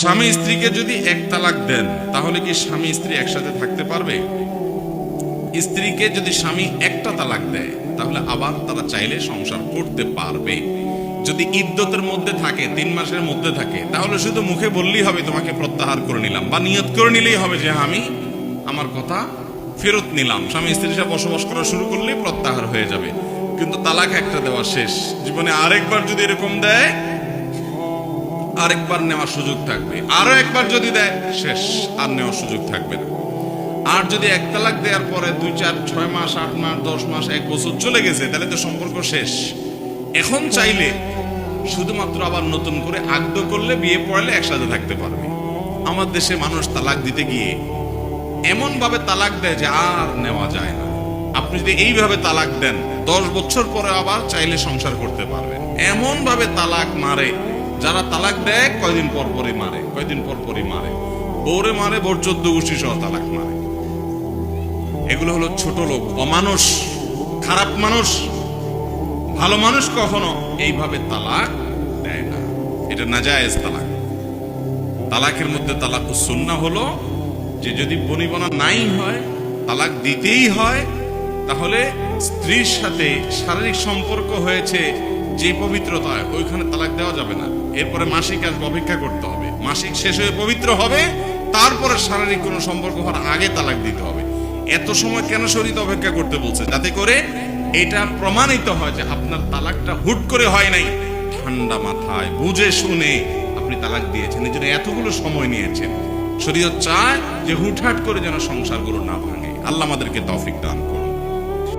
স্বামী স্ত্রীকে যদি এক তালাক দেন তাহলে কি স্বামী স্ত্রী একসাথে থাকতে পারবে? স্ত্রীকে যদি স্বামী একটা তালাক দেয় তাহলে আবার তারা চাইলে সংসার করতে পারবে। যদি ইদ্যতের মধ্যে থাকে, 3 মাসের মধ্যে থাকে, তাহলে শুধু মুখে বললেই হবে তোমাকে প্রত্যাহার করে নিলাম, বা নিয়ত করে নিলেই হবে যে আমি আমার কথা ফেরত নিলাম। স্বামী স্ত্রীর সাথে বসবাস করা শুরু করলে প্রত্যাহার হয়ে যাবে। কিন্তু তালাক একটা দেওয়া শেষ। জীবনে আরেকবার যদি এরকম দেয়, আরেকবার নেওয়ার সুযোগ থাকবে, আরো একবার যদি দেয় শেষ, আর নেওয়ার সুযোগ থাকবে না। আর যদি এক তালাক দেওয়ার পরে 2, 4, 6 মাস, 8 মাস, 10 মাস, 1 বছর চলে গেছে, তাহলে তো সম্পর্ক শেষ। এখন চাইলে শুধুমাত্র আবার নতুন করে আগ্রহ করলে, বিয়ে পড়ালে একসাথে থাকতে পারবে। আমার দেশে মানুষ তালাক দিতে গিয়ে এমন ভাবে তালাক দেয় যে আর নেওয়া যায় না। আপনি যদি এইভাবে তালাক দেন, 10 বছর পরে আবার চাইলে সংসার করতে পারবেন। এমন ভাবে তালাক মারে, যারা তালাক দেয় কয়দিন পর পরই মারে, কয়দিন পর পরই মারে, বউরে মারে, বোর 14 গোষ্ঠী সহ তালাক মারে। এগুলো হলো ছোট লোক, অমানুষ, খারাপ মানুষ। ভালো মানুষ কখনো এইভাবে তালাক দেয় না। এটা নাজায়েজ তালাক। তালাকের মধ্যে তালাকুস সুন্নাহ হলো যে যদি বনিবনা নাই হয়, তালাক দিতেই হয়, তাহলে স্ত্রীর সাথে শারীরিক সম্পর্ক হয়েছে যে পবিত্রতা, ওইখানে তালাক দেওয়া যাবে না। এরপরে মাসিক আসবে, অপেক্ষা করতে হবে, মাসিক শেষ হয়ে পবিত্র হবে, তারপরে শারীরিক কোনো সম্পর্ক হওয়ার আগে তালাক দিতে হবে। এত সময় কেন শরীয়ত অপেক্ষা করতে বলছে? যাতে করে এটা প্রমাণিত হয় যে আপনার তালাকটা হুট করে হয় নাই, ঠান্ডা মাথায় বুঝে শুনে আপনি তালাক দিয়েছেন, এই জন্য এতগুলো সময় নিয়েছেন। শরীয়ত চায় যে হুটহাট করে যেন সংসারগুলো না ভাঙে। আল্লাহ আমাদেরকে তৌফিক দান করুন।